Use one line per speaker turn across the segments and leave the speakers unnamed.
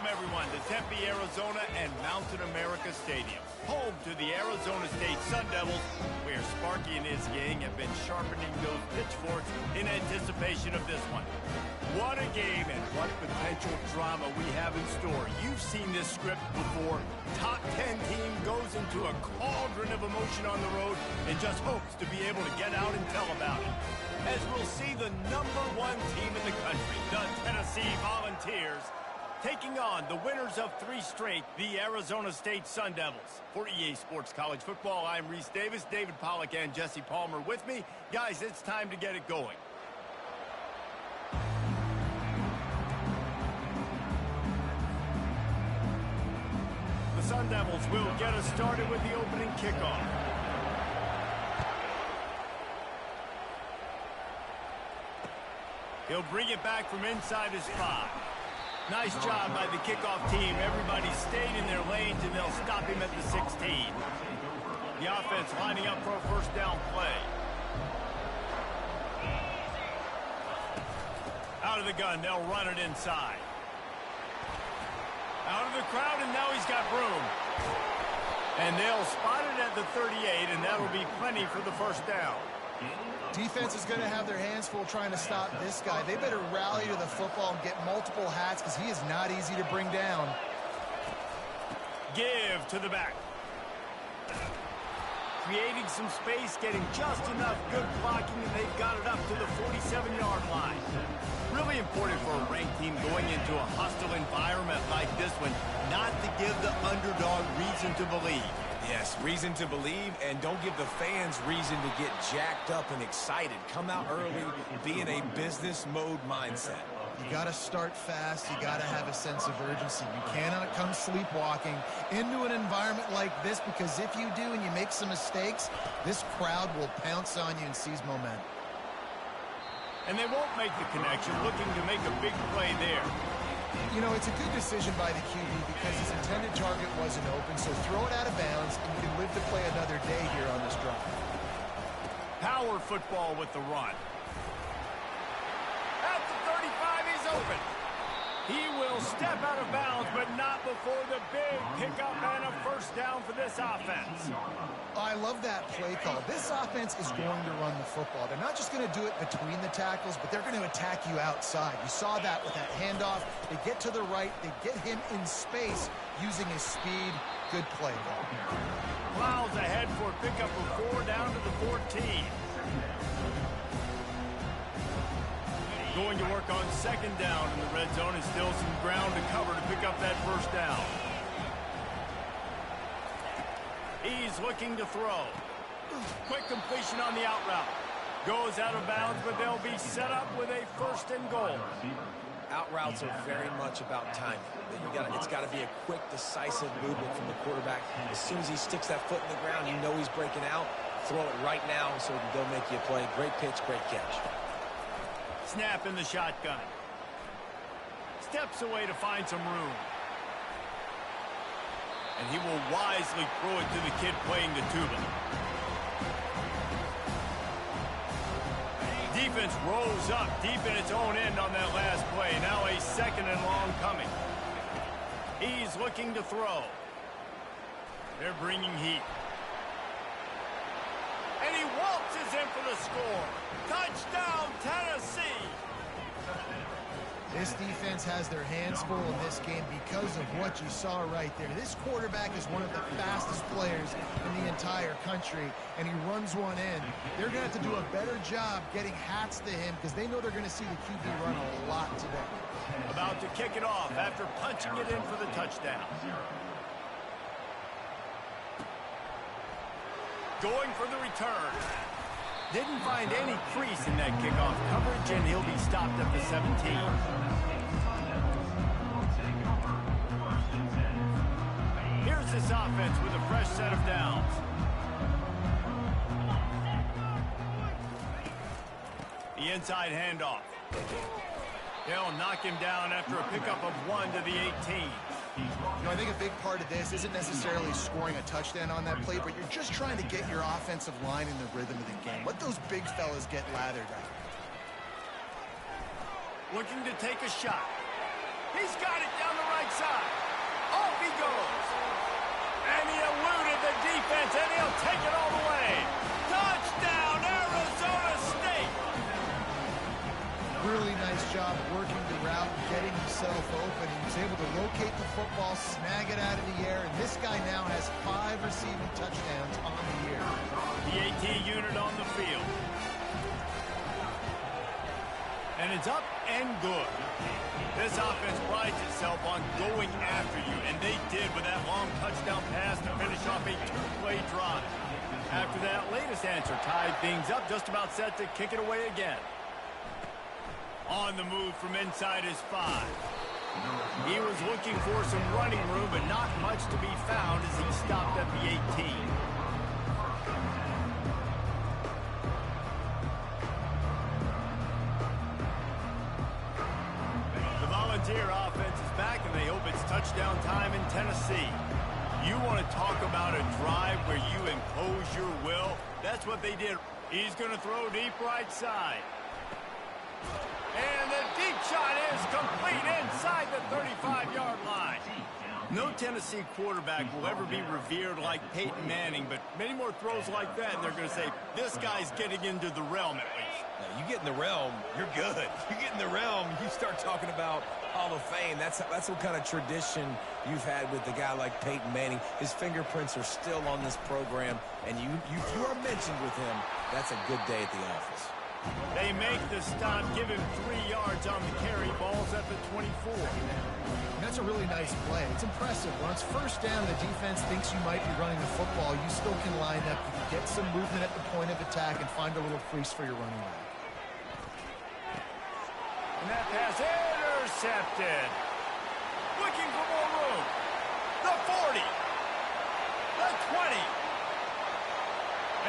Welcome, everyone, to Tempe, Arizona and Mountain America Stadium, home to the Arizona State Sun Devils, where Sparky and his gang have been sharpening those pitchforks in anticipation of this one. What a game and what potential drama we have in store. You've seen this script before. Top 10 team goes into a cauldron of emotion on the road and just hopes to be able to get out and tell about it. As we'll see the #1 team in the country, the Tennessee Volunteers, taking on the winners of 3 straight, the Arizona State Sun Devils. For EA Sports College Football, I'm Reese Davis, David Pollack and Jesse Palmer with me. Guys, it's time to get it going. The Sun Devils will get us started with the opening kickoff. He'll bring it back from inside his 5. Nice job by the kickoff team. Everybody stayed in their lanes, and they'll stop him at the 16. The offense lining up for a first down play. Out of the gun, they'll run it inside. Out of the crowd, and now he's got room. And they'll spot it at the 38, and that'll be plenty for the first down.
Defense is going to have their hands full trying to stop this guy. They better rally to the football and get multiple hats because he is not easy to bring down.
Give to the back. Creating some space, getting just enough good blocking, and they've got it up to the 47-yard line. Really important for a ranked team going into a hostile environment like this one, not to give the underdog reason to believe.
Yes, reason to believe, and don't give the fans reason to get jacked up and excited. Come out early, be in a business mode mindset.
You got to start fast. You got to have a sense of urgency. You cannot come sleepwalking into an environment like this, because if you do and you make some mistakes, this crowd will pounce on you and seize momentum.
And they won't make the connection, looking to make a big play there.
You know, it's a good decision by the QB because his intended target wasn't open, so throw it out of bounds, and you can live to play another day here on this drive.
Power football with the run. At the 35, he's open. He will step out of bounds, but not before the big pickup and a first down for this offense.
I love that play call. This offense is going to run the football. They're not just going to do it between the tackles, but they're going to attack you outside. You saw that with that handoff. They get to the right. They get him in space using his speed. Good play call.
Clouds ahead for pickup of 4 down to the 14. Going to work on second down in the red zone, and still some ground to cover to pick up that first down. He's looking to throw. Quick completion on the out route. Goes out of bounds, but they'll be set up with a first and goal.
Out routes are very much about timing. It's got to be a quick, decisive movement from the quarterback. As soon as he sticks that foot in the ground, you know he's breaking out. Throw it right now so he can go make you a play. Great pitch, great catch.
Snap in the shotgun. Steps away to find some room. And he will wisely throw it to the kid playing the tuba. Defense rolls up deep in its own end on that last play. Now a second and long coming. He's looking to throw. They're bringing heat. And he waltzes in for the score. Touchdown, Tennessee!
This defense has their hands full in this game because of what you saw right there. This quarterback is one of the fastest players in the entire country, and he runs one in. They're going to have to do a better job getting hats to him because they know they're going to see the QB run a lot today.
About to kick it off after punching it in for the touchdown. Going for the return. Didn't find any crease in that kickoff coverage, and he'll be stopped at the 17. Here's this offense with a fresh set of downs. The inside handoff. They'll knock him down after a pickup of 1 to the 18.
You know, I think a big part of this isn't necessarily scoring a touchdown on that play, but you're just trying to get your offensive line in the rhythm of the game. Let those big fellas get lathered out.
Looking to take a shot. He's got it down the right side. Off he goes. And he eluded the defense, and he'll take it all the way. Touchdown, Arizona State.
Really nice job working the route and getting himself open. He was able to locate the football, snag it out of the air, and this guy now has 5 receiving touchdowns on the year.
The AT unit on the field. And it's up and good. This offense prides itself on going after you, and they did with that long touchdown pass to finish off a 2-play drive. After that latest answer tied things up, just about set to kick it away again. On the move from inside his 5. He was looking for some running room, but not much to be found as he stopped at the 18. The Volunteer offense is back, and they hope it's touchdown time in Tennessee. You want to talk about a drive where you impose your will? That's what they did. He's going to throw deep right side. And the deep shot is complete inside the 35-yard line. No Tennessee quarterback will ever be revered like Peyton Manning, but many more throws like that, and they're going to say, this guy's getting into the realm at least.
Now, you get in the realm, you're good. You get in the realm, you start talking about Hall of Fame. That's what kind of tradition you've had with a guy like Peyton Manning. His fingerprints are still on this program, and you are mentioned with him. That's a good day at the office.
They make the stop, give him 3 yards on the carry, balls at the 24.
That's a really nice play. It's impressive. When it's first down, the defense thinks you might be running the football. You still can line up, you can get some movement at the point of attack, and find a little crease for your running back.
And that pass intercepted. Looking for more room. The 40. The 20.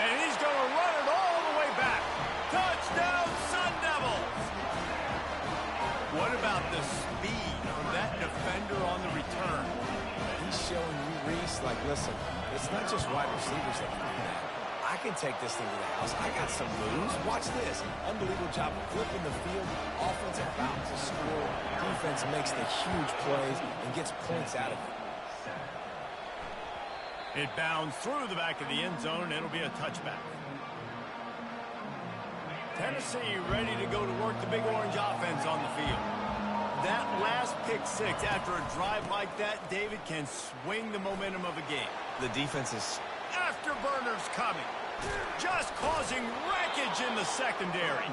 And he's going to run it all the way back. Touchdown, Sun Devils! What about the speed from that defender on the return?
He's showing you, Reese, like, listen, it's not just wide receivers that can do that. I can take this thing to the house. I got some moves. Watch this. Unbelievable job of flipping the field. Offense about to score. Defense makes the huge plays and gets points out of it.
It bounds through the back of the end zone, and it'll be a touchback. Tennessee ready to go to work the Big Orange offense on the field. That last pick 6 after a drive like that, David, can swing the momentum of a game.
The defense is...
Afterburners coming. Just causing wreckage in the secondary.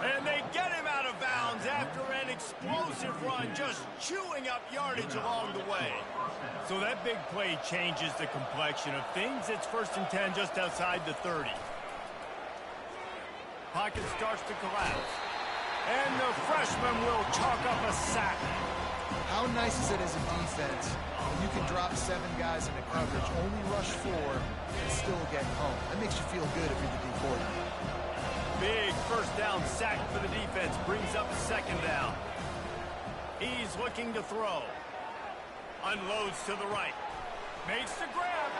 And they get him out of bounds after an explosive run, just chewing up yardage along the way. So that big play changes the complexion of things. It's 1st and 10 just outside the 30. Pocket starts to collapse. And the freshman will chalk up a sack.
How nice is it as a defense when you can drop 7 guys into coverage, only rush 4, and still get home? That makes you feel good if you're the D coordinator.
Big first down sack for the defense. Brings up 2nd down. He's looking to throw. Unloads to the right. Makes the grab.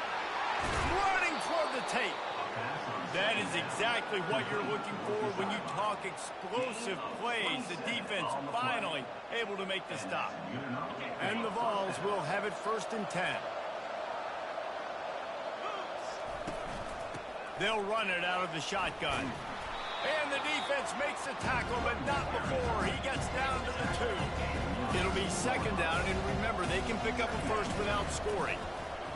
Running toward the tape. That is exactly what you're looking for when you talk explosive plays. The defense finally able to make the stop. And the Vols will have it 1st and 10. They'll run it out of the shotgun. And the defense makes the tackle, but not before he gets down to the 2. It'll be 2nd down, and remember, they can pick up a first without scoring.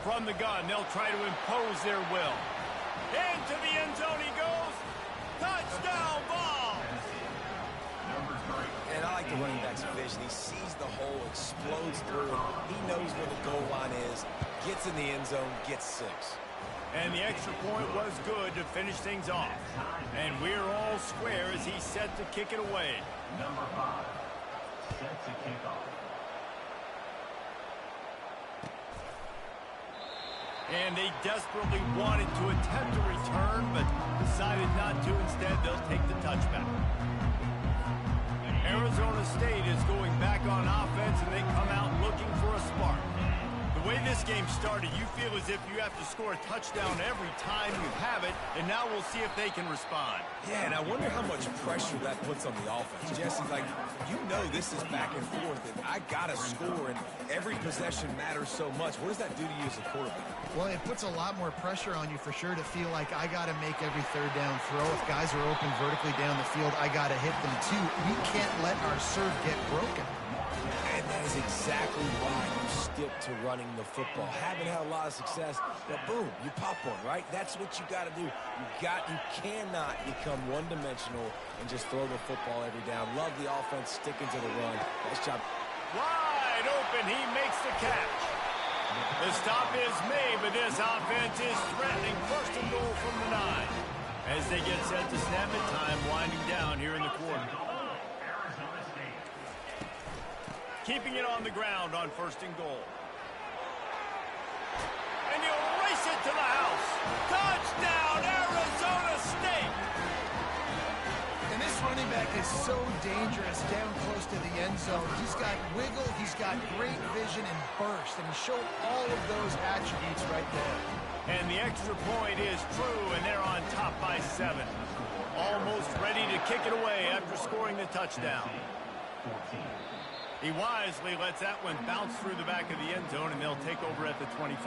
From the gun, they'll try to impose their will. Into the end zone he goes. Touchdown, Vols!
And I like the running back's vision. He sees the hole, explodes through it. He knows where the goal line is, gets in the end zone, gets 6.
And the extra point was good to finish things off. And we're all square as he's set to kick it away.
Number 5, set to kick off.
And they desperately wanted to attempt a return, but decided not to. Instead, they'll take the touchback. Arizona State is going back on offense, and they come out looking for a spark. The The way this game started, you feel as if you have to score a touchdown every time you have it, and now we'll see if they can respond.
Yeah, and I wonder how much pressure that puts on the offense. Jesse, like, you know this is back and forth, and I got to score, and every possession matters so much. What does that do to you as a quarterback?
Well, it puts a lot more pressure on you for sure to feel like I got to make every third down throw. If guys are open vertically down the field, I got to hit them too. We can't let our serve get broken.
And that is exactly why you stick to running the football. Haven't had a lot of success, but boom, you pop one, right? That's what you got to do. You cannot become one-dimensional and just throw the football every down. Love the offense sticking to the run. Nice job.
Wide open, he makes the catch. The stop is made, but this offense is threatening first and goal from the 9. As they get set to snap it, time winding down here in the quarter. Keeping it on the ground on first and goal. And he'll race it to the house. Touchdown, Arizona State!
And this running back is so dangerous down close to the end zone. He's got wiggle, he's got great vision and burst, and he showed all of those attributes right there.
And the extra point is true, and they're on top by 7. Almost ready to kick it away after scoring the touchdown. He wisely lets that one bounce through the back of the end zone, and they'll take over at the 25.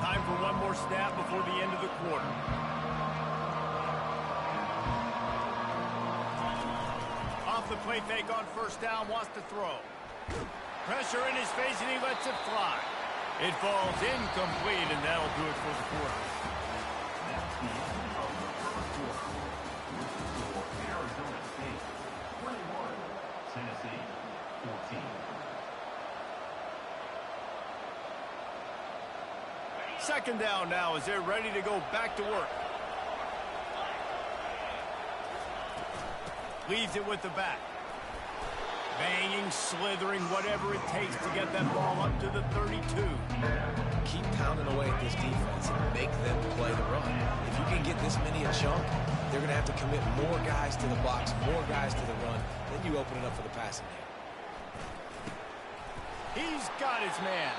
Time for one more snap before the end of the quarter. Off the play fake on first down, wants to throw. Pressure in his face, and he lets it fly. It falls incomplete, and that'll do it for the quarter. Second down now as they're ready to go back to work. Leaves it with the back. Banging, slithering, whatever it takes to get that ball up to the 32.
Keep pounding away at this defense and make them play the run. If you can get this many a chunk, they're going to have to commit more guys to the box, more guys to the run. Then you open it up for the passing game.
He's got his man.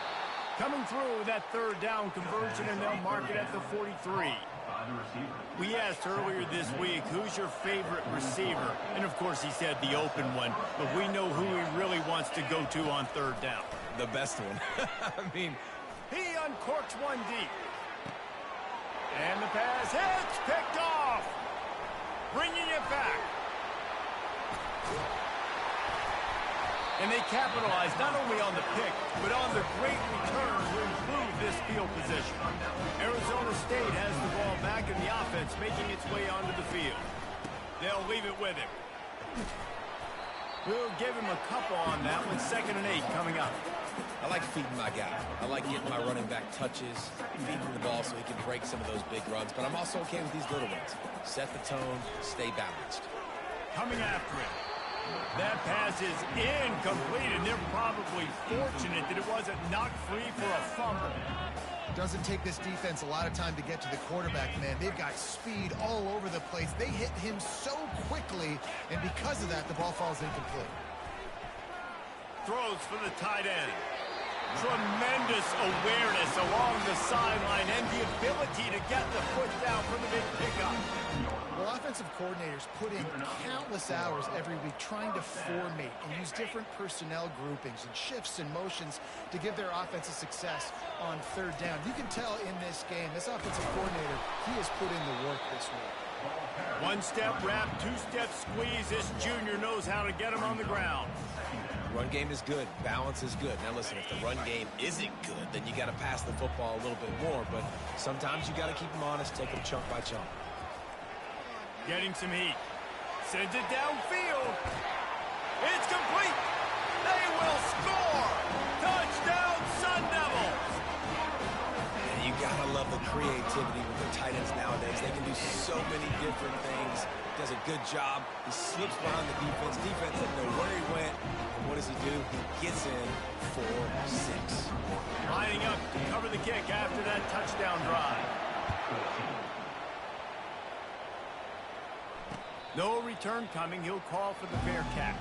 Coming through with that third down conversion, and they'll mark it at the 43. We asked earlier this week, who's your favorite receiver? And, of course, he said the open one, but we know who he really wants to go to on third down.
The best one. I mean,
he uncorks one deep. And the pass hits, picked off. Bringing it back. And they capitalize not only on the pick, but on the great return to improve this field position. Arizona State has the ball back in the offense, making its way onto the field. They'll leave it with him. We'll give him a couple on that one. 2nd and 8 coming up.
I like feeding my guy. I like getting my running back touches, feeding the ball so he can break some of those big runs. But I'm also okay with these little ones. Set the tone, stay balanced.
Coming after him. That pass is incomplete, and they're probably fortunate that it wasn't knocked free for a fumble.
Doesn't take this defense a lot of time to get to the quarterback, man. They've got speed all over the place. They hit him so quickly, and because of that, the ball falls incomplete.
Throws for the tight end. Tremendous awareness along the sideline and the ability to get the foot down for the big pickup.
Well, offensive coordinators put in countless hours every week trying to formate and use different personnel groupings and shifts and motions to give their offense a success on third down. You can tell in this game, this offensive coordinator, he has put in the work this week.
One-step wrap, two-step squeeze. This junior knows how to get him on the ground.
Run game is good. Balance is good. Now, listen, if the run game isn't good, then you got to pass the football a little bit more. But sometimes you got to keep them honest, take them chunk by chunk.
Getting some heat. Sends it downfield. It's complete. They will score. Touchdown, Sun Devils.
And you got to love the creativity with the tight ends nowadays. They can do so many different things. Does a good job. He slips behind the defense. Defense doesn't know where he went. And what does he do? He gets in for 6.
Lining up to cover the kick after that touchdown drive. No return coming. He'll call for the fair catch.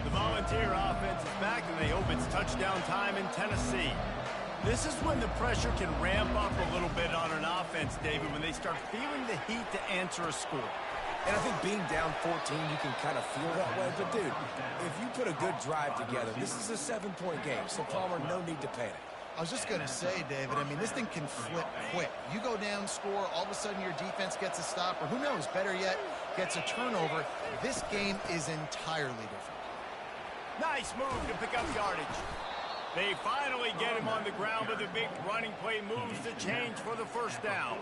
The Volunteer offense is back, and they hope it's touchdown time in Tennessee. This is when the pressure can ramp up a little bit on an offense, David, when they start feeling the heat to answer a score.
And I think being down 14, you can kind of feel that way. But, dude, if you put a good drive together, this is a 7-point game. So, Palmer, no need to panic.
I was just going to say, David, I mean, this thing can flip quick. You go down, score, all of a sudden your defense gets a stop, or who knows, better yet, gets a turnover. This game is entirely different.
Nice move to pick up yardage. They finally get him on the ground, but the big running play moves the change for the first down.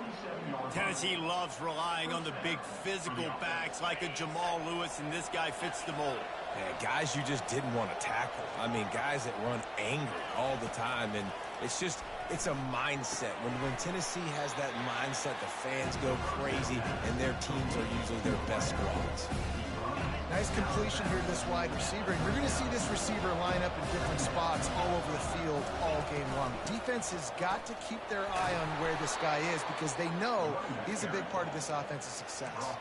Tennessee loves relying on the big physical backs like a Jamal Lewis, and this guy fits the mold.
Yeah, guys you just didn't want to tackle. I mean, guys that run angry all the time, and it's a mindset. When Tennessee has that mindset, the fans go crazy, and their teams are usually their best squads.
Nice completion here to this wide receiver, and you're going to see this receiver line up in different spots all over the field all game long. Defense has got to keep their eye on where this guy is because they know he's a big part of this offense's success.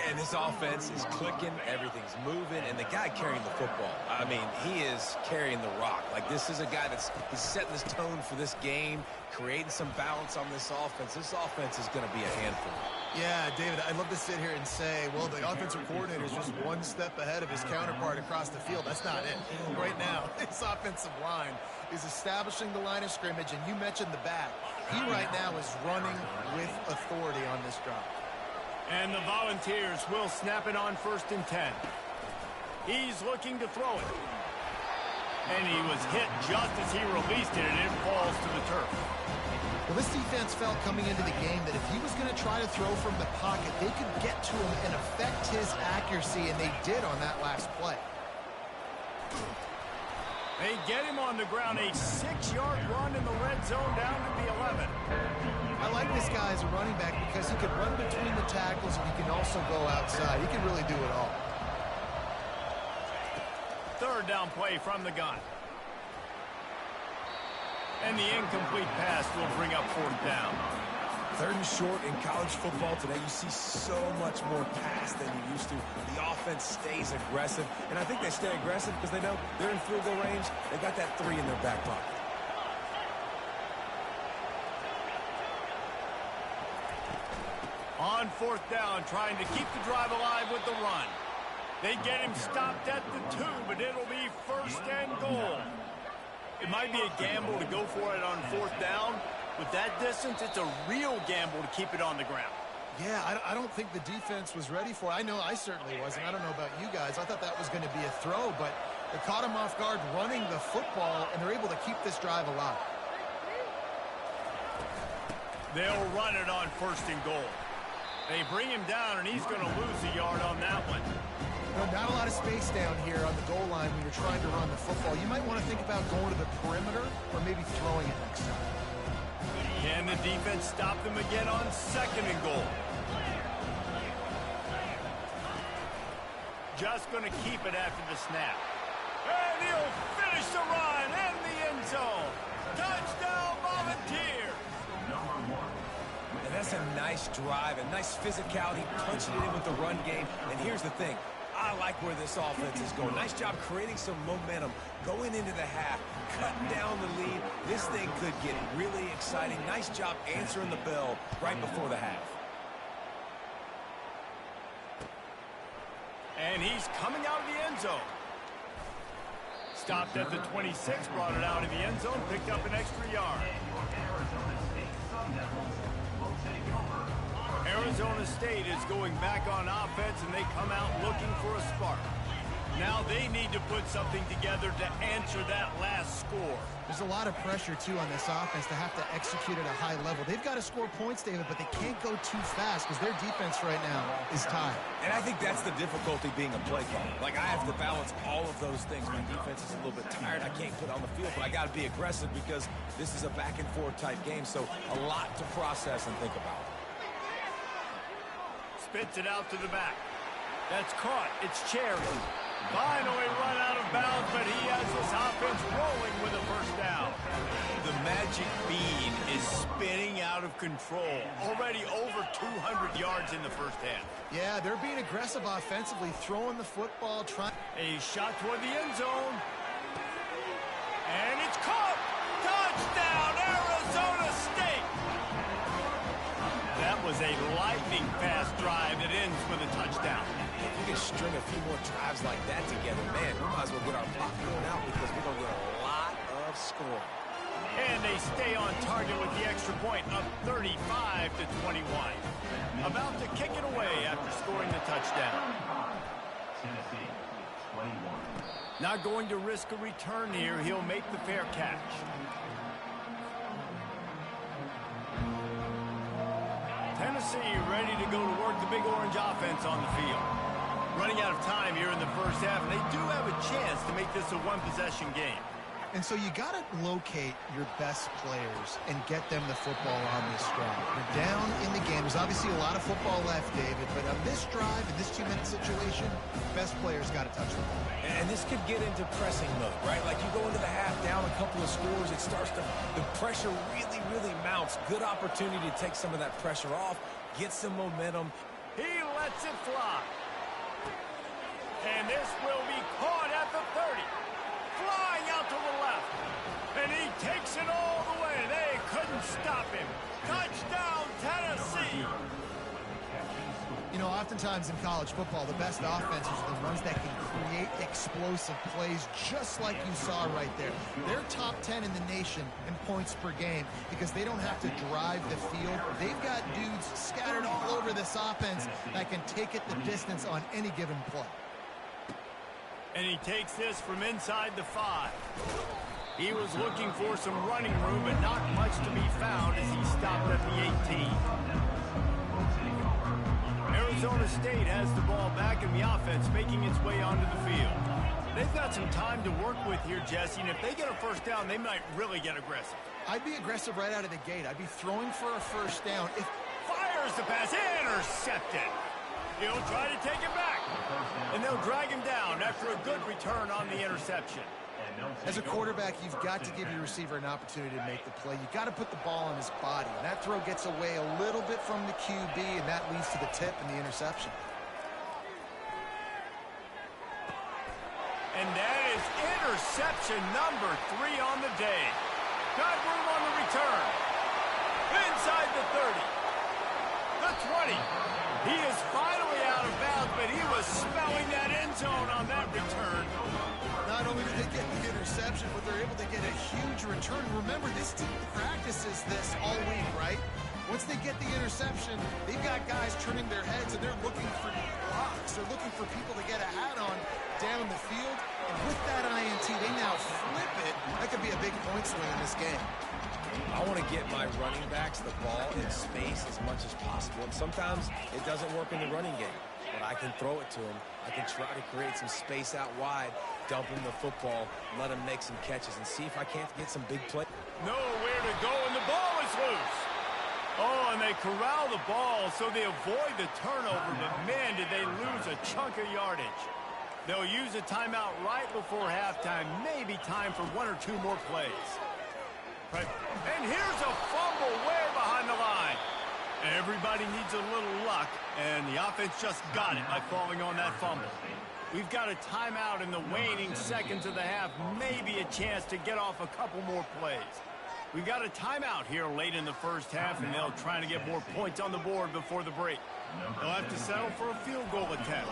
And this offense is clicking, everything's moving, and the guy carrying the football, I mean, he is carrying the rock. Like, this is a guy he's setting this tone for this game, creating some balance on this offense. This offense is going to be a handful.
Yeah, David, I'd love to sit here and say, well, the offensive coordinator is just one step ahead of his counterpart across the field. That's not it. Right now, his offensive line is establishing the line of scrimmage, and you mentioned the back. He right now is running with authority on this drive.
And the Volunteers will snap it on 1st and 10. He's looking to throw it. And he was hit just as he released it, and it falls to the turf.
Well, this defense felt coming into the game that if he was going to try to throw from the pocket, they could get to him and affect his accuracy, and they did on that last play.
They get him on the ground, a 6-yard run in the red zone down to the 11.
I like this guy as a running back because he can run between the tackles and he can also go outside. He can really do it all.
3rd down play from the gun. And the incomplete pass will bring up 4th down.
3rd and short in college football today. You see so much more pass than you used to. The offense stays aggressive, and I think they stay aggressive because they know they're in field goal range. They got that 3 in their back pocket.
On 4th down, trying to keep the drive alive with the run. They get him stopped at the 2, but it'll be 1st and goal. It might be a gamble to go for it on 4th down. With that distance, it's a real gamble to keep it on the ground.
Yeah, I don't think the defense was ready for it. I know I certainly wasn't. I don't know about you guys. I thought that was going to be a throw, but they caught him off guard running the football, and they're able to keep this drive alive.
They'll run it on 1st and goal. They bring him down, and he's going to lose a yard on that one.
Not a lot of space down here on the goal line when you're trying to run the football. You might want to think about going to the perimeter or maybe throwing it next time.
Can the defense stop them again on 2nd and goal? Just going to keep it after the snap. And he'll finish the run in the end zone. Touchdown, Volunteers!
And that's a nice drive, a nice physicality, punching it in with the run game. And here's the thing. I like where this offense is going. Nice job creating some momentum, going into the half, cutting down the lead. This thing could get really exciting. Nice job answering the bell right before the half.
And he's coming out of the end zone. Stopped at the 26, brought it out of the end zone, picked up an extra yard. Arizona State is going back on offense, and they come out looking for a spark. Now they need to put something together to answer that last score.
There's a lot of pressure, too, on this offense to have to execute at a high level. They've got to score points, David, but they can't go too fast because their defense right now is tired.
And I think that's the difficulty being a play caller. Like, I have to balance all of those things. My defense is a little bit tired. I can't put on the field, but I got to be aggressive because this is a back-and-forth type game, so a lot to process and think about.
Spits it out to the back. That's caught. It's Cherry. Finally run out of bounds, but he has this offense rolling with a 1st down.
The magic
Magic Bean is spinning out of control. Already over 200 yards in the first half.
Yeah, they're being aggressive offensively, throwing the football, trying.
A shot toward the end zone. And it's caught! Touchdown, Arizona State! That was a lightning-fast drive that ends with a touchdown.
If we can string a few more drives like that together, man, we might as well get our popcorn out because we're going to get a lot of scoring.
And they stay on target with the extra point, up 35-21. About to kick it away after scoring the touchdown.
Tennessee, 21.
Not going to risk a return here. He'll make the fair catch. Tennessee ready to go to work the big orange offense on the field. Running out of time here in the first half, and they do have a chance to make this a one-possession game.
And so you got to locate your best players and get them the football on this drive. They're down in the game. There's obviously a lot of football left, David, but on this drive, in this 2-minute situation, best players got to touch the ball.
And this could get into pressing mode, right? Like you go into the half down a couple of scores, it starts to, the pressure really, really mounts. Good opportunity to take some of that pressure off, get some momentum.
He lets it fly. And this will be caught at the 30. Flying out to the left. And he takes it all the way. They couldn't stop him. Touchdown, Tennessee.
You know, oftentimes in college football, the best offenses are the ones that can create explosive plays just like you saw right there. They're top 10 in the nation in points per game because they don't have to drive the field. They've got dudes scattered all over this offense that can take it the distance on any given play.
And he takes this from inside the 5. He was looking for some running room, but not much to be found as he stopped at the 18. Arizona State has the ball back in the offense, making its way onto the field. They've got some time to work with here, Jesse, and if they get a first down, they might really get aggressive.
I'd be aggressive right out of the gate. I'd be throwing for a first down. If
fires the pass, intercepted. He'll try to take it back, and they'll drag him down after a good return on the interception.
As a quarterback, you've got to give your receiver an opportunity to make the play. You've got to put the ball on his body. And that throw gets away a little bit from the QB, and that leads to the tip and the interception.
And that is interception number 3 on the day. Got room on the return. Inside the 30. The 20. He is finally out of bounds, but he was smelling that end zone on that return.
Not only did they get the interception, but they're able to get a huge return. Remember, this team practices this all week, right? Once they get the interception, they've got guys turning their heads, and they're looking for blocks. They're looking for people to get a hat on down the field. And with that INT, they now flip it. That could be a big point swing in this game.
I want to get my running backs the ball in space as much as possible. And sometimes it doesn't work in the running game, but I can throw it to them. I can try to create some space out wide, dump him the football, let him make some catches, and see if I can't get some big play.
Nowhere to go, and the ball is loose. Oh, and they corral the ball so they avoid the turnover, but man, did they lose a chunk of yardage. They'll use a timeout right before halftime, maybe time for 1 or 2 more plays. Right. And here's a fumble way behind the line. Everybody needs a little luck, and the offense just got it by falling on that fumble. We've got a timeout in the waning seconds of the half, maybe a chance to get off a couple more plays. We've got a timeout here late in the first half, and they'll try to get more points on the board before the break. They'll have to settle for a field goal attempt.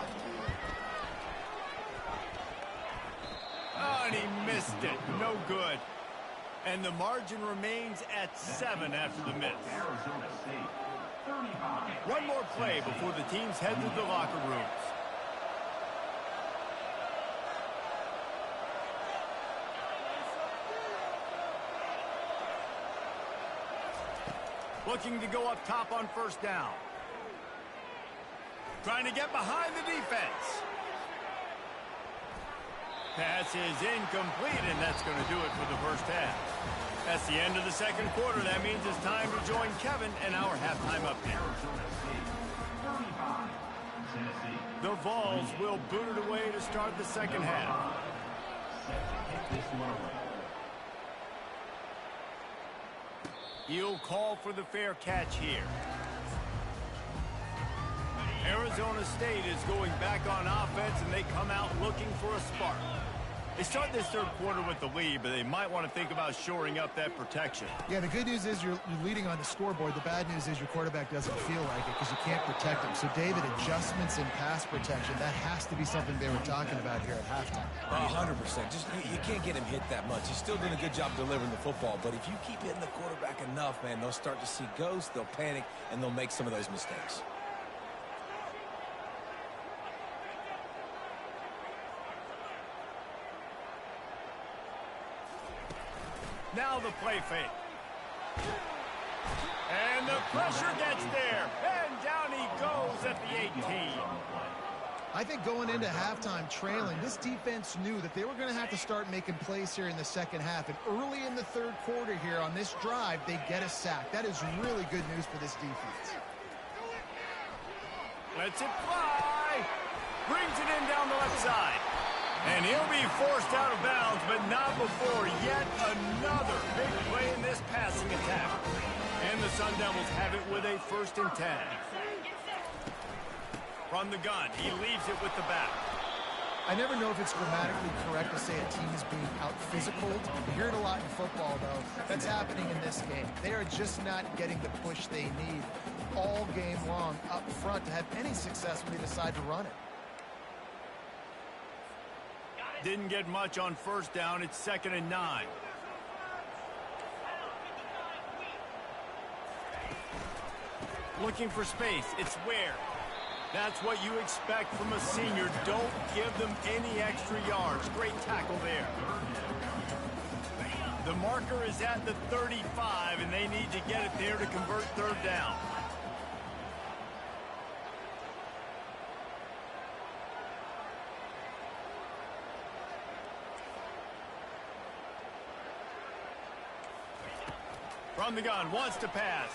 Oh, and he missed it. No good. And the margin remains at 7 after the miss. One more play before the teams head to the locker rooms. Looking to go up top on first down. Trying to get behind the defense. Pass is incomplete, and that's going to do it for the first half. That's the end of the second quarter. That means it's time to join Kevin and our halftime update. The Vols will boot it away to start the second half. He'll call for the fair catch here. Arizona State is going back on offense, and they come out looking for a spark. They start this third quarter with the lead, but they might want to think about shoring up that protection.
Yeah, the good news is you're leading on the scoreboard. The bad news is your quarterback doesn't feel like it because you can't protect him. So, David, adjustments in pass protection, that has to be something they were talking about here at halftime.
100%. Just you can't get him hit that much. He's still doing a good job delivering the football, but if you keep hitting the quarterback enough, man, they'll start to see ghosts, they'll panic, and they'll make some of those mistakes.
Now the play fake. And the pressure gets there. And down he goes at the 18.
I think going into halftime trailing, this defense knew that they were going to have to start making plays here in the second half. And early in the third quarter here on this drive, they get a sack. That is really good news for this defense.
Lets it fly. Brings it in down the left side. And he'll be forced out of bounds, but not before yet another big play in this passing attack. And the Sun Devils have it with a 1st and 10. From the gun, he leaves it with the back.
I never know if it's grammatically correct to say a team is being out-physical. You hear it a lot in football, though. That's happening in this game. They are just not getting the push they need all game long up front to have any success when they decide to run it.
Didn't get much on 1st down. It's 2nd and 9. Looking for space. It's where. That's what you expect from a senior. Don't give them any extra yards. Great tackle there. The marker is at the 35, and they need to get it there to convert 3rd down. From the gun, wants to pass.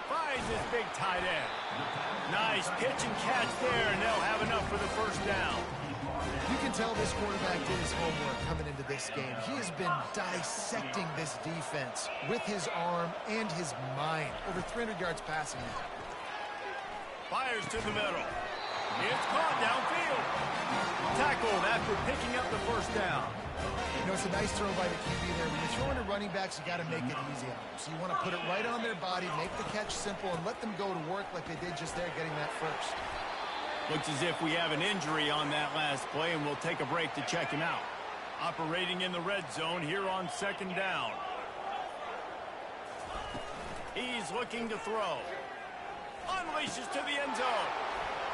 Finds his big tight end. Nice pitch and catch there, and they'll have enough for the 1st down.
You can tell this quarterback did his homework coming into this game. He has been dissecting this defense with his arm and his mind. Over 300 yards passing now.
Fires to the middle. It's caught downfield. Tackled after picking up the 1st down.
You know, it's a nice throw by the QB there. When you're throwing to running backs, you got to make it easy on them. So you want to put it right on their body, make the catch simple, and let them go to work like they did just there getting that 1st.
Looks as if we have an injury on that last play, and we'll take a break to check him out. Operating in the red zone here on 2nd down. He's looking to throw. Unleashes to the end zone.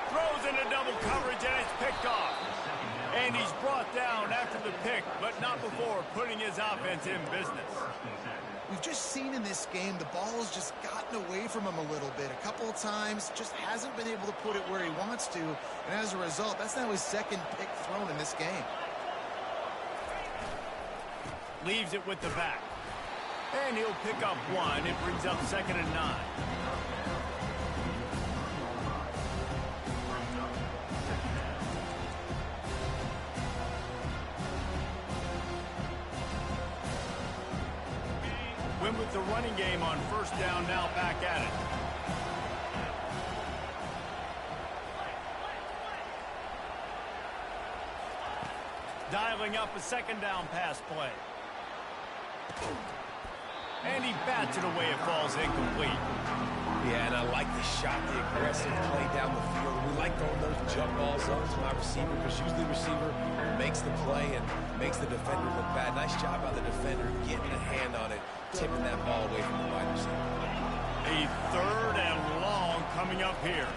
Throws into double coverage, and it's picked off. And he's brought down after the pick, but not before putting his offense in business.
We've just seen in this game the ball has just gotten away from him a little bit. A couple of times, just hasn't been able to put it where he wants to. And as a result, that's now his 2nd pick thrown in this game.
Leaves it with the back. And he'll pick up 1. It brings up 2nd and 9. Win with the running game on 1st down, now back at it. Dialing up a 2nd down pass play. And he bats it away. It falls incomplete.
Yeah, and I like the shot, the aggressive play down the field. We like throwing those jump balls up to my receiver because usually the receiver makes the play and makes the defender look bad. Nice job by the defender getting a hand on it, tipping that ball away from the wide receiver.
A 3rd and long coming up here.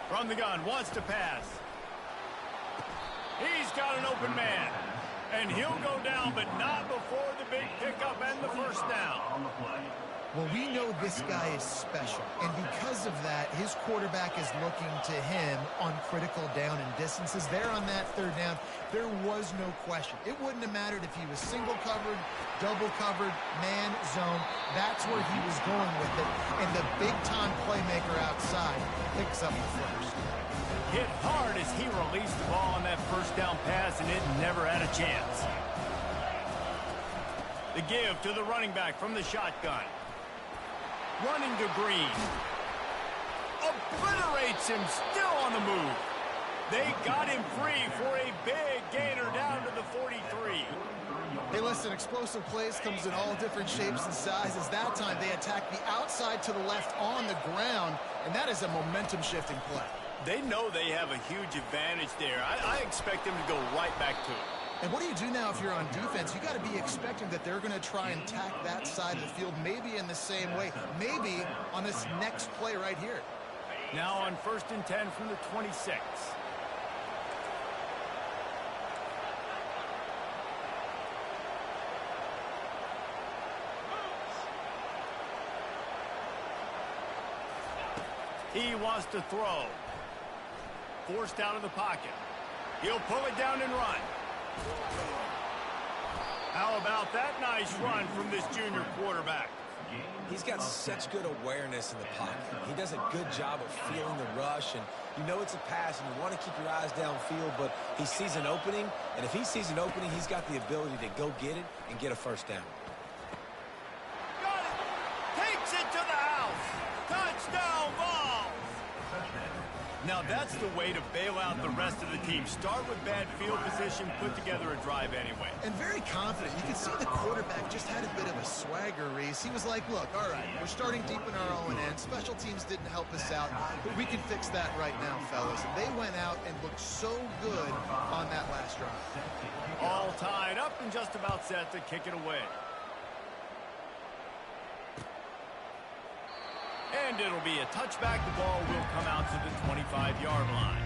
From the gun, wants to pass. He's got an open man. And he'll go down, but not before the big pickup and the 1st down.
Well, we know this guy is special, and because of that, his quarterback is looking to him on critical down and distances. There on that 3rd down, there was no question. It wouldn't have mattered if he was single covered, double covered, man, zone. That's where he was going with it, and the big-time playmaker outside picks up the 1st.
Hit hard as he released the ball on that 1st down pass, and it never had a chance. The give to the running back from the shotgun. Running to Green. Obliterates him, still on the move. They got him free for a big gainer down to the 43.
Hey, listen, explosive plays comes in all different shapes and sizes. That time, they attack the outside to the left on the ground, and that is a momentum-shifting play.
They know they have a huge advantage there. I expect them to go right back to it.
And what do you do now if you're on defense? You got to be expecting that they're going to try and tack that side of the field, maybe in the same way, maybe on this next play right here.
Now on 1st and 10 from the 26. He wants to throw. Forced out of the pocket. He'll pull it down and run. How about that nice run from this junior quarterback?
He's got such good awareness in the pocket. He does a good job of feeling the rush, and you know it's a pass, and you want to keep your eyes downfield, but he sees an opening, and if he sees an opening, he's got the ability to go get it and get a first down.
Got it! Takes it to the house! Touchdown, Vols! Now that's the way to bail out the rest of the team. Start with bad field position, put together a drive anyway.
And very confident. You can see the quarterback just had a bit of a swagger, Reese. He was like, look, all right, we're starting deep in our own end. Special teams didn't help us out, but we can fix that right now, fellas. And they went out and looked so good on that last drive.
All tied up and just about set to kick it away. And it'll be a touchback. The ball will come out to the 25-yard line.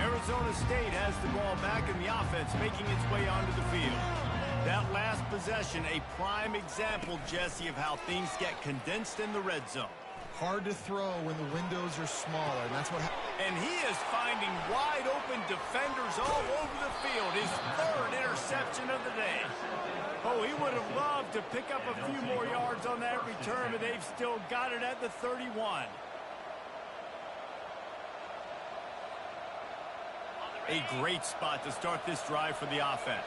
Arizona State has the ball back in the offense, making its way onto the field. That last possession, a prime example, Jesse, of how things get condensed in the red zone.
Hard to throw when the windows are smaller, and that's what happened.
And he is finding wide-open defenders all over the field. His 3rd interception of the day. Oh, he would have loved to pick up a few more yards on that return, but they've still got it at the 31. A great spot to start this drive for the offense.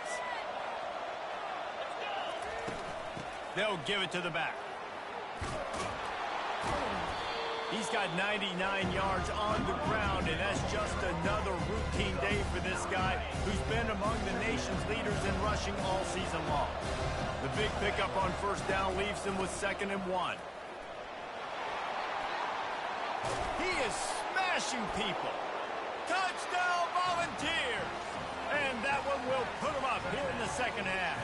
They'll give it to the back. He's got 99 yards on the ground, and that's just another routine day for this guy who's been among the nation's leaders in rushing all season long. The big pickup on 1st down leaves him with 2nd and 1. He is smashing people. Touchdown, Volunteers! And that one will put him up here in the 2nd half.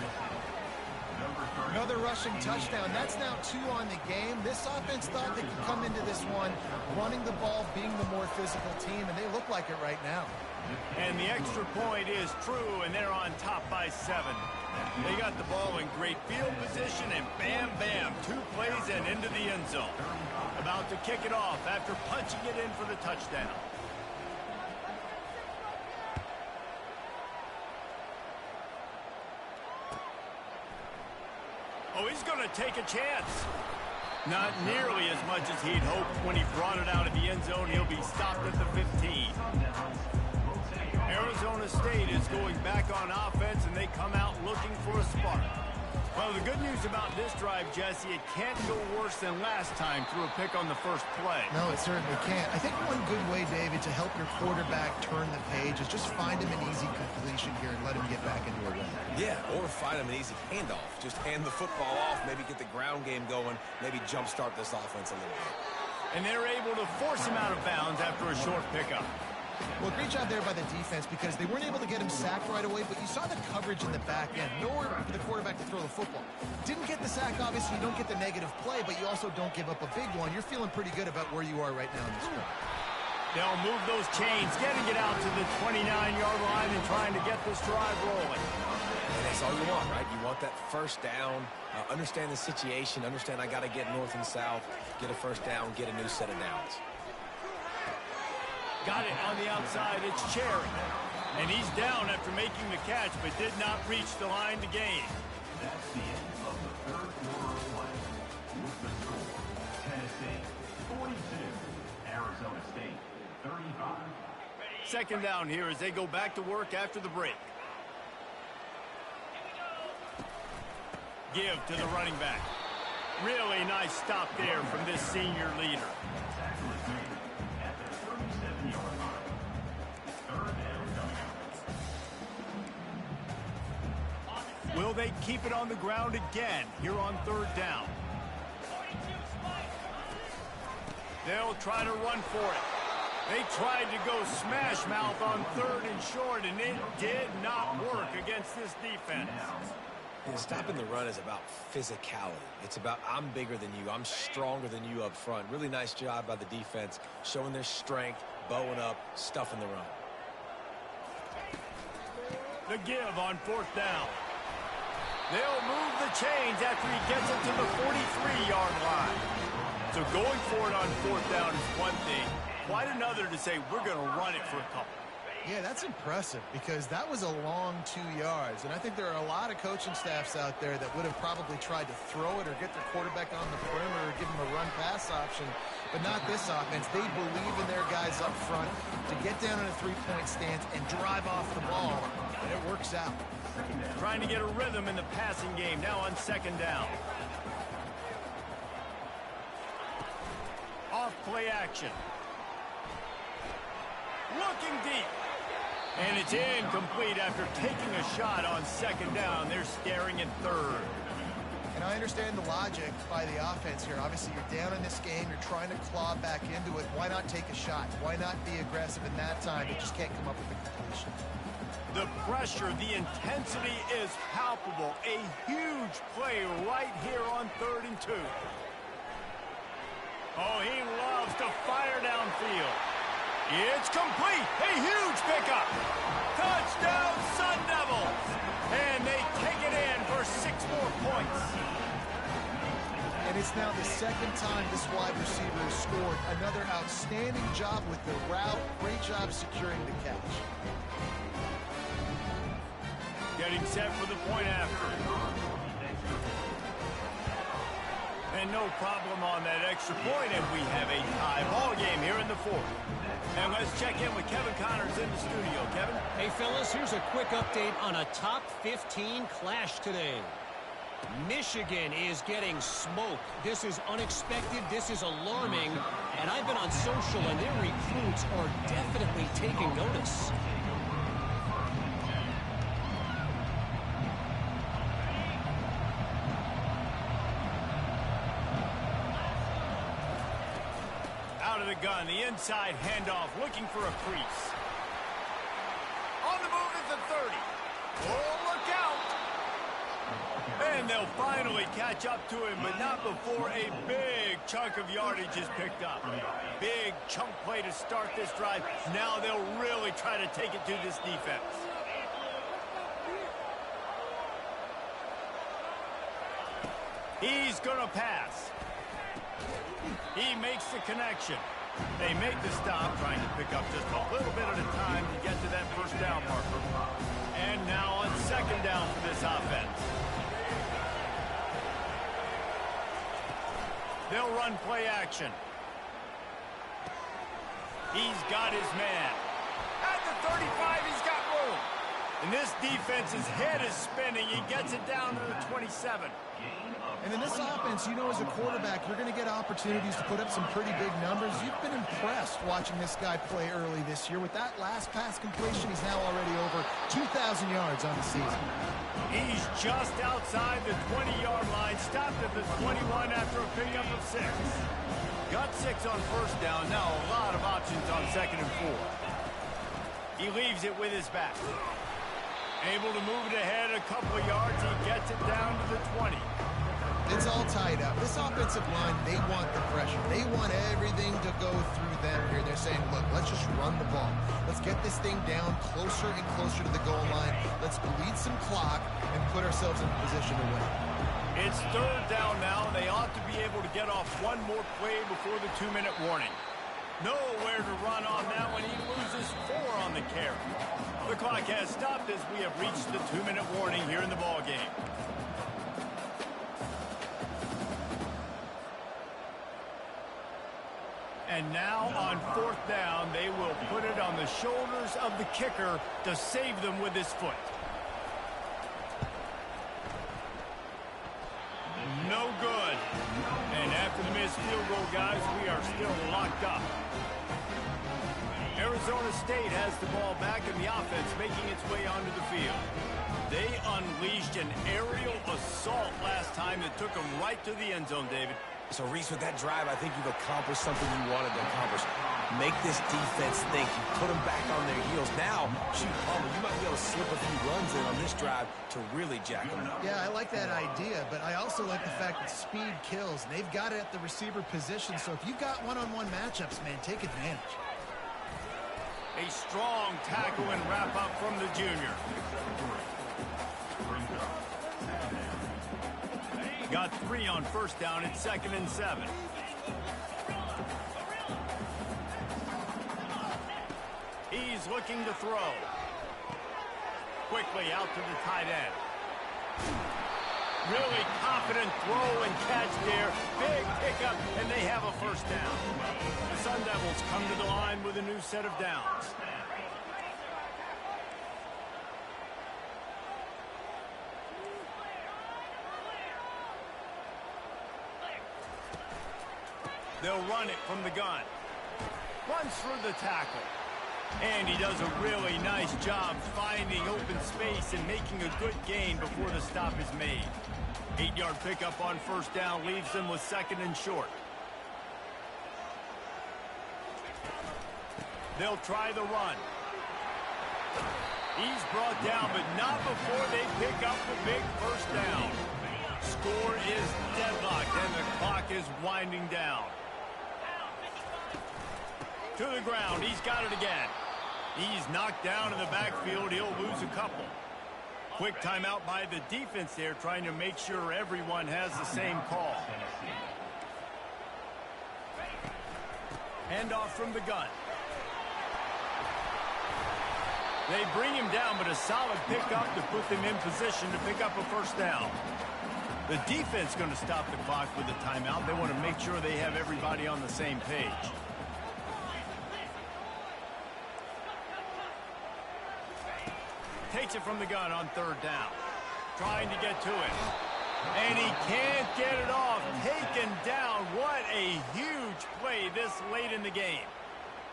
Another rushing touchdown. That's now 2 on the game. This offense thought they could come into this one running the ball, being the more physical team, and they look like it right now.
And the extra point is true, and they're on top by 7. They got the ball in great field position, and bam, bam, 2 plays and into the end zone. About to kick it off after punching it in for the touchdown. Oh, he's going to take a chance. Not nearly as much as he'd hoped when he brought it out of the end zone. He'll be stopped at the 15. Arizona State is going back on offense, and they come out looking for a spark. Well, the good news about this drive, Jesse, it can't go worse than last time through a pick on the first play.
No, it certainly can't. I think one good way, David, to help your quarterback turn the page is just find him an easy completion here and let him get back into a run.
Yeah, or find him an easy handoff. Just hand the football off, maybe get the ground game going, maybe jumpstart this offense a little bit.
And they're able to force him out of bounds after a short pickup.
Well, great job there by the defense because they weren't able to get him sacked right away, but you saw the coverage in the back end. Nowhere for the quarterback to throw the football. Didn't get the sack, obviously. You don't get the negative play, but you also don't give up a big one. You're feeling pretty good about where you are right now in this point.
They'll move those chains, getting it out to the 29-yard line and trying to get this drive rolling.
And that's all you want, right? You want that first down, understand the situation, understand I got to get north and south, get a first down, get a new set of downs.
Got it on the outside. It's Cherry. And he's down after making the catch, but did not reach the line to gain.
That's the end of the 3rd quarter of play. With the score, Tennessee 42, Arizona State 35.
Second down here as they go back to work after the break. Give to the running back. Really nice stop there from this senior leader. Will they keep it on the ground again here on third down? They'll try to run for it. They tried to go smash mouth on third and short, and it did not work against this defense.
Stopping the run is about physicality. It's about I'm bigger than you, I'm stronger than you up front. Really nice job by the defense, showing their strength, bowing up, stuffing the run.
The give on fourth down. They'll move the chains after he gets it to the 43-yard line. So going for it on fourth down is one thing. Quite another to say we're going to run it for a couple.
Yeah, that's impressive because that was a long 2 yards. And I think there are a lot of coaching staffs out there that would have probably tried to throw it or get their quarterback on the perimeter or give him a run-pass option, but not this offense. They believe in their guys up front to get down in a three-point stance and drive off the ball, and it works out.
Trying to get a rhythm in the passing game now on second down. Off play action. Looking deep. And it's incomplete after taking a shot on second down. They're staring at third.
And I understand the logic by the offense here. Obviously, you're down in this game. You're trying to claw back into it. Why not take a shot? Why not be aggressive in that time? But just can't come up with a completion.
The pressure, the intensity is palpable. A huge play right here on 3rd and 2. Oh, he loves to fire downfield. It's complete. A huge pickup. Touchdown, Sun Devils. And they take it in for 6 more points.
And it's now the second time this wide receiver has scored. Another outstanding job with the route. Great job securing the catch.
Getting set for the point after. And no problem on that extra point, and we have a tie ball game here in the 4th. And let's check in with Kevin Connors in the studio. Kevin?
Hey, fellas, here's a quick update on a top 15 clash today. Michigan is getting smoked. This is unexpected. This is alarming. And I've been on social, and their recruits are definitely taking notice.
Out of the gun, the inside handoff, looking for a crease. On the move at the 30. Oh, look out! And they'll finally catch up to him, but not before a big chunk of yardage is picked up. Big chunk play to start this drive. Now they'll really try to take it to this defense. He's going to pass. He makes the connection. They make the stop, trying to pick up just a little bit at a time to get to that first down marker. And now on second down for this offense. They'll run play action. He's got his man. At the 35, he's got room. And this defense's head is spinning. He gets it down to the 27.
And in this offense, you know, as a quarterback, you're going to get opportunities to put up some pretty big numbers. You've been impressed watching this guy play early this year. With that last pass completion, he's now already over 2,000 yards on the season.
He's just outside the 20-yard line, stopped at the 21 after a pickup of 6. Got 6 on first down, now a lot of options on second and 4. He leaves it with his back. Able to move it ahead a couple of yards, he gets it down to the 20.
It's all tied up. This offensive line, they want the pressure. They want everything to go through them here. They're saying, look, let's just run the ball. Let's get this thing down closer and closer to the goal line. Let's bleed some clock and put ourselves in a position to win.
It's third down now. They ought to be able to get off one more play before the 2-minute warning. Nowhere to run on that one. He loses 4 on the carry. The clock has stopped as we have reached the 2-minute warning here in the ball game. And now on 4th down, they will put it on the shoulders of the kicker to save them with his foot. No good. And after the missed field goal, guys, we are still locked up. Arizona State has the ball back in the offense, making its way onto the field. They unleashed an aerial assault last time that took them right to the end zone, David.
So, Reese, with that drive, I think you've accomplished something you wanted to accomplish. Make this defense think. You put them back on their heels. Now, shoot, Palmer, you might be able to slip a few runs in on this drive to really jack them up.
Yeah, I like that idea, but I also like the fact that speed kills. And they've got it at the receiver position, so if you've got one-on-one matchups, man, take advantage.
A strong tackle and wrap-up from the junior. Got 3 on 1st down. It's 2nd and 7. He's looking to throw. Quickly out to the tight end. Really confident throw and catch there. Big pickup, and they have a 1st down. The Sun Devils come to the line with a new set of downs. They'll run it from the gun. Runs through the tackle. And he does a really nice job finding open space and making a good gain before the stop is made. 8-yard pickup on 1st down leaves them with 2nd and short. They'll try the run. He's brought down, but not before they pick up the big 1st down. Score is deadlocked, and the clock is winding down. To the ground. He's got it again. He's knocked down in the backfield. He'll lose a couple. Quick timeout by the defense there, trying to make sure everyone has the same call. Handoff from the gun. They bring him down, but a solid pickup to put them in position to pick up a 1st down. The defense going to stop the clock with a timeout. They want to make sure they have everybody on the same page. Takes it from the gun on 3rd down. Trying to get to it. And he can't get it off. Taken down. What a huge play this late in the game.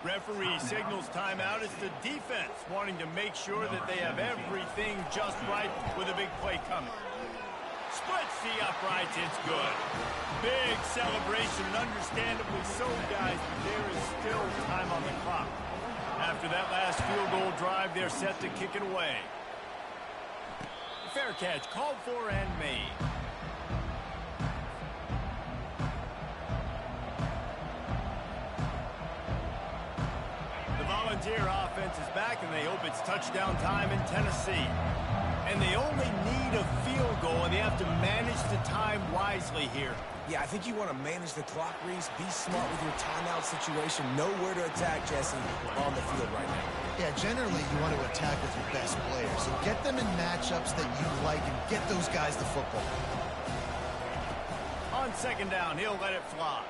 Referee signals timeout. It's the defense wanting to make sure that they have everything just right with a big play coming. Splits the uprights. It's good. Big celebration, and understandably so, guys, but there is still time on the clock. After that last field goal drive, they're set to kick it away. Fair catch called for and made. The Volunteer offense is back, and they hope it's touchdown time in Tennessee. And they only need a field goal, and they have to manage the time wisely here.
Yeah, I think you want to manage the clock, Reese. Be smart with your timeout situation. Know where to attack, Jesse, on the field right now.
Yeah, generally you want to attack with your best players. So get them in matchups that you like and get those guys the football.
On 2nd down, he'll let it fly.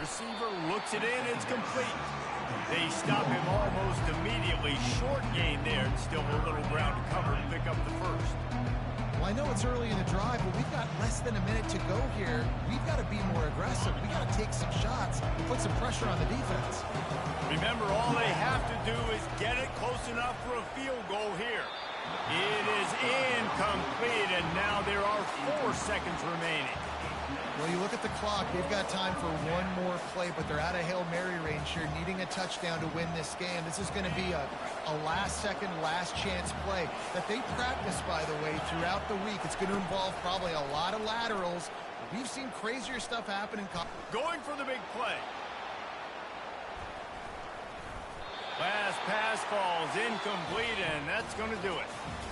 Receiver looks it in. It's complete. They stop him almost immediately. Short gain there. Still a little ground to cover to pick up the 1st.
Well, I know it's early in the drive, but we've got less than a minute to go here. We've got to be more aggressive. We've got to take some shots and put some pressure on the defense.
Remember, all they have to do is get it close enough for a field goal here. It is incomplete, and now there are 4 seconds remaining.
Well, you look at the clock, they've got time for one more play, but they're out of Hail Mary range here, needing a touchdown to win this game. This is going to be a last-second, last-chance play that they practice, by the way, throughout the week. It's going to involve probably a lot of laterals. We've seen crazier stuff happen in college.
Going for the big play. Last pass falls incomplete, and that's going to do it.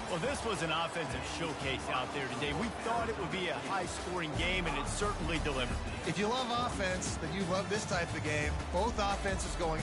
Well, this was an offensive showcase out there today. We thought it would be a high-scoring game, and it certainly delivered.
If you love offense, then you love this type of game. Both offenses going